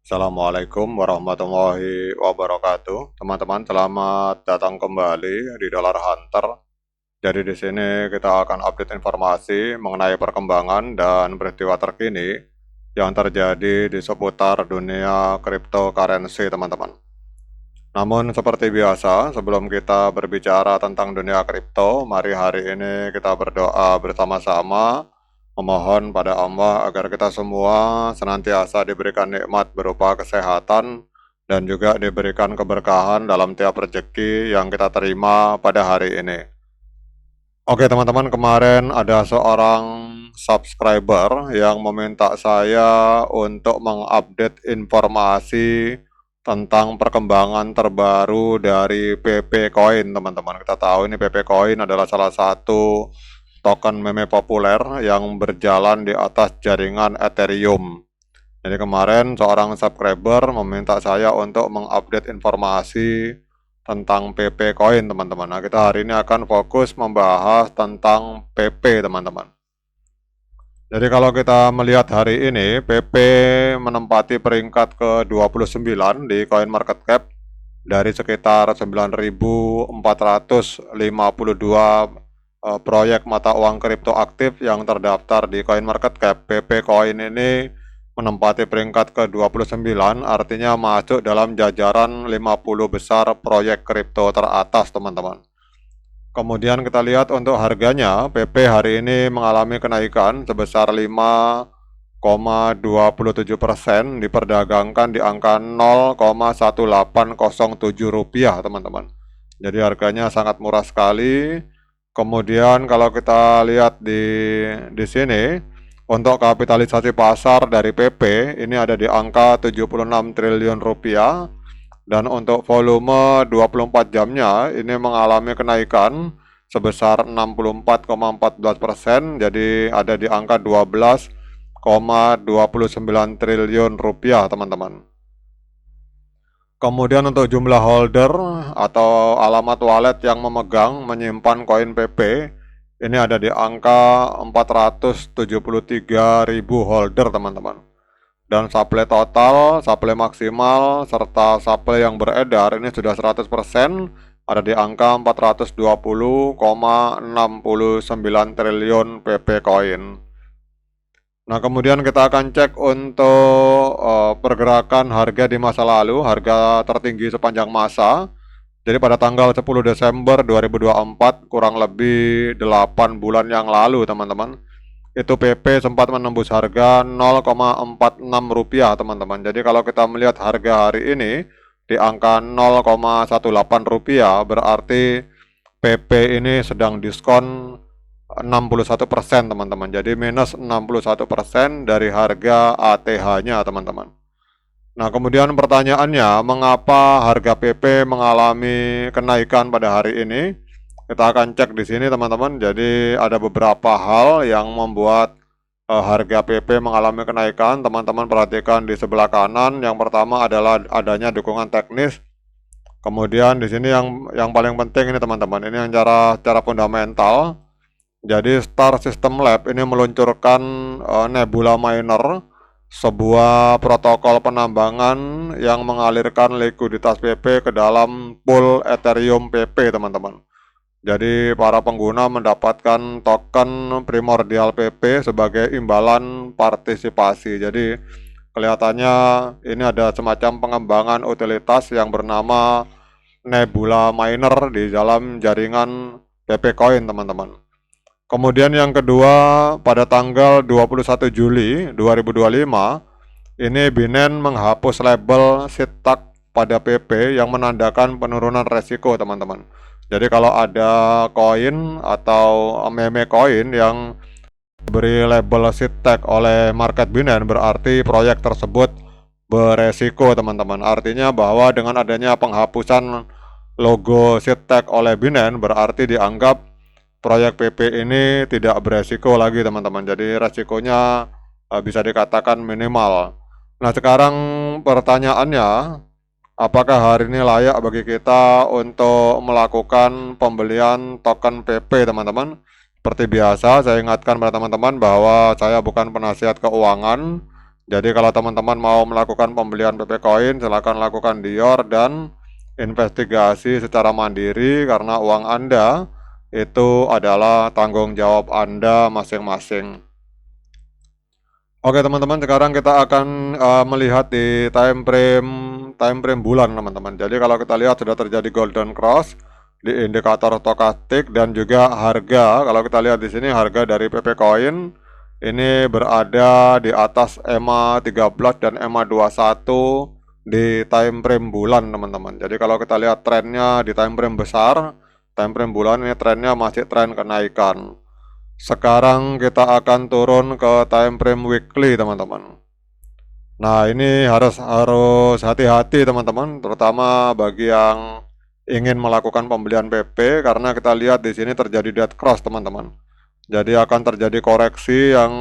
Assalamualaikum warahmatullahi wabarakatuh. Teman-teman, selamat datang kembali di Dollar Hunter. Jadi di sini kita akan update informasi mengenai perkembangan dan peristiwa terkini yang terjadi di seputar dunia cryptocurrency, teman-teman. Namun seperti biasa, sebelum kita berbicara tentang dunia kripto, mari hari ini kita berdoa bersama-sama memohon pada Allah agar kita semua senantiasa diberikan nikmat berupa kesehatan dan juga diberikan keberkahan dalam tiap rezeki yang kita terima pada hari ini. Oke teman-teman, kemarin ada seorang subscriber yang meminta saya untuk mengupdate informasi tentang perkembangan terbaru dari PP Coin, teman-teman. Kita tahu ini PP Coin adalah salah satu token meme populer yang berjalan di atas jaringan Ethereum. Jadi kemarin seorang subscriber meminta saya untuk mengupdate informasi tentang PP Coin, teman-teman. Nah, kita hari ini akan fokus membahas tentang PP, teman-teman. Jadi kalau kita melihat hari ini, PP menempati peringkat ke-29 di CoinMarketCap dari sekitar 9.452 proyek mata uang kripto aktif yang terdaftar di CoinMarketCap. PP Coin ini menempati peringkat ke-29, artinya masuk dalam jajaran 50 besar proyek kripto teratas, teman-teman. Kemudian kita lihat untuk harganya, PP hari ini mengalami kenaikan sebesar 5,27%, diperdagangkan di angka 0,1807 rupiah, teman-teman. Jadi harganya sangat murah sekali. Kemudian kalau kita lihat di sini, untuk kapitalisasi pasar dari PP ini ada di angka 76 triliun rupiah. Dan untuk volume 24 jamnya ini mengalami kenaikan sebesar 64,14%, jadi ada di angka 12,29 triliun rupiah, teman-teman. Kemudian untuk jumlah holder atau alamat wallet yang menyimpan koin PP ini ada di angka 473.000 holder, teman-teman. Dan supply total, supply maksimal, serta supply yang beredar ini sudah 100%, ada di angka 420,69 triliun PP Coin. Nah, kemudian kita akan cek untuk pergerakan harga di masa lalu, harga tertinggi sepanjang masa. Jadi pada tanggal 10 Desember 2024, kurang lebih 8 bulan yang lalu, teman-teman, itu PP sempat menembus harga 0,46 rupiah, teman-teman. Jadi kalau kita melihat harga hari ini di angka 0,18 rupiah, berarti PP ini sedang diskon 61%, teman-teman. Jadi minus 61% dari harga ATH-nya, teman-teman. Nah, kemudian pertanyaannya, mengapa harga PP mengalami kenaikan pada hari ini? Kita akan cek di sini, teman-teman. Jadi ada beberapa hal yang membuat harga PP mengalami kenaikan. Teman-teman perhatikan di sebelah kanan. Yang pertama adalah adanya dukungan teknis. Kemudian di sini yang paling penting ini, teman-teman. Ini yang cara fundamental. Jadi Star System Lab ini meluncurkan Nebula Miner, sebuah protokol penambangan yang mengalirkan likuiditas PP ke dalam pool Ethereum PP, teman-teman. Jadi para pengguna mendapatkan token primordial PP sebagai imbalan partisipasi. Jadi kelihatannya ini ada semacam pengembangan utilitas yang bernama Nebula Miner di dalam jaringan PP Coin, teman-teman. Kemudian yang kedua, pada tanggal 21 Juli 2025, ini Binance menghapus label SITAC pada PP yang menandakan penurunan resiko, teman-teman. Jadi kalau ada koin atau meme koin yang diberi label seed tag oleh market Binance, berarti proyek tersebut beresiko, teman-teman. Artinya bahwa dengan adanya penghapusan logo seed tag oleh Binance, berarti dianggap proyek PP ini tidak beresiko lagi, teman-teman. Jadi resikonya bisa dikatakan minimal. Nah, sekarang pertanyaannya, apakah hari ini layak bagi kita untuk melakukan pembelian token PP, teman-teman? Seperti biasa, saya ingatkan pada teman-teman bahwa saya bukan penasihat keuangan. Jadi kalau teman-teman mau melakukan pembelian PP Coin, silakan lakukan di YOR dan investigasi secara mandiri karena uang Anda itu adalah tanggung jawab Anda masing-masing. Oke teman-teman, sekarang kita akan melihat di time frame bulan teman-teman. Jadi kalau kita lihat sudah terjadi golden cross di indikator stokastik dan juga harga. Kalau kita lihat di sini harga dari PP Coin ini berada di atas EMA 13 dan EMA 21 di time frame bulan teman-teman. Jadi kalau kita lihat trennya di time frame besar, time frame bulan ini trennya masih tren kenaikan. Sekarang kita akan turun ke time frame weekly teman-teman. Nah ini harus hati-hati teman-teman, terutama bagi yang ingin melakukan pembelian PP karena kita lihat di sini terjadi dead cross teman-teman. Jadi akan terjadi koreksi yang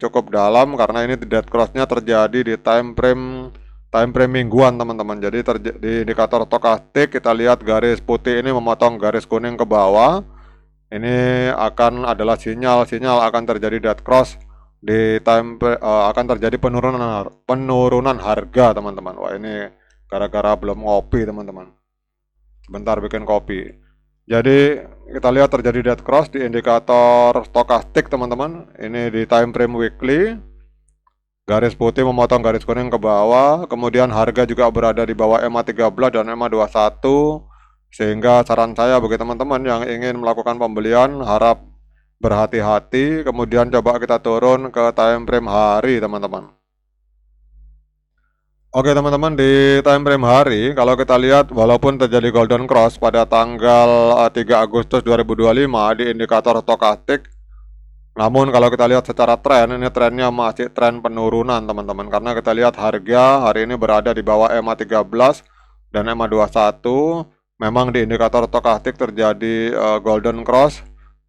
cukup dalam karena ini dead crossnya terjadi di time frame mingguan teman-teman. Jadi di indikator stokastik kita lihat garis putih ini memotong garis kuning ke bawah. Ini akan adalah sinyal akan terjadi dead cross di akan terjadi penurunan harga teman-teman. Wah ini gara-gara belum ngopi teman-teman. Sebentar bikin kopi. Jadi kita lihat terjadi dead cross di indikator stokastik teman-teman. Ini di time frame weekly. Garis putih memotong garis kuning ke bawah. Kemudian harga juga berada di bawah EMA 13 dan EMA 21. Sehingga saran saya bagi teman-teman yang ingin melakukan pembelian harap berhati-hati. Kemudian coba kita turun ke time frame hari teman-teman. Oke teman-teman, di time frame hari kalau kita lihat walaupun terjadi golden cross pada tanggal 3 Agustus 2025 di indikator stokastik, namun kalau kita lihat secara tren, ini trennya masih tren penurunan teman-teman, karena kita lihat harga hari ini berada di bawah EMA 13 dan EMA 21. Memang di indikator stokastik terjadi golden cross,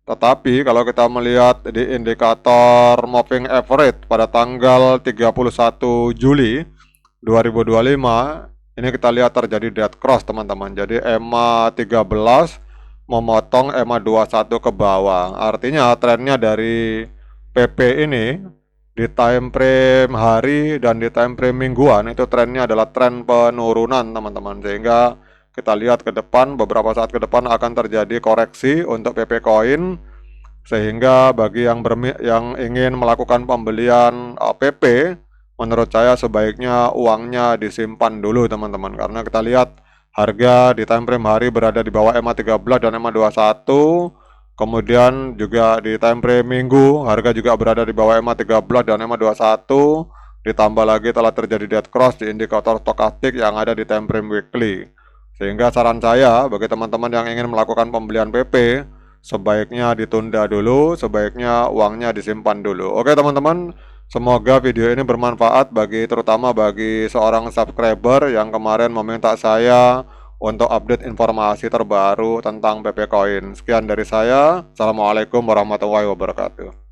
tetapi kalau kita melihat di indikator moving average pada tanggal 31 Juli 2025 ini kita lihat terjadi dead cross teman-teman. Jadi EMA 13 memotong EMA 21 ke bawah. Artinya trennya dari PP ini di time frame hari dan di time frame mingguan itu trennya adalah tren penurunan teman-teman. Sehingga kita lihat ke depan, beberapa saat ke depan akan terjadi koreksi untuk PP Coin. Sehingga bagi yang ingin melakukan pembelian PP, menurut saya sebaiknya uangnya disimpan dulu teman-teman, karena kita lihat harga di time frame hari berada di bawah EMA 13 dan EMA 21. Kemudian juga di time frame minggu harga juga berada di bawah EMA 13 dan EMA 21. Ditambah lagi telah terjadi dead cross di indikator stokastik yang ada di time frame weekly. Sehingga saran saya bagi teman-teman yang ingin melakukan pembelian PP, sebaiknya ditunda dulu, sebaiknya uangnya disimpan dulu. Oke teman-teman, semoga video ini bermanfaat terutama bagi seorang subscriber yang kemarin meminta saya untuk update informasi terbaru tentang PP Coin. Sekian dari saya. Assalamualaikum warahmatullahi wabarakatuh.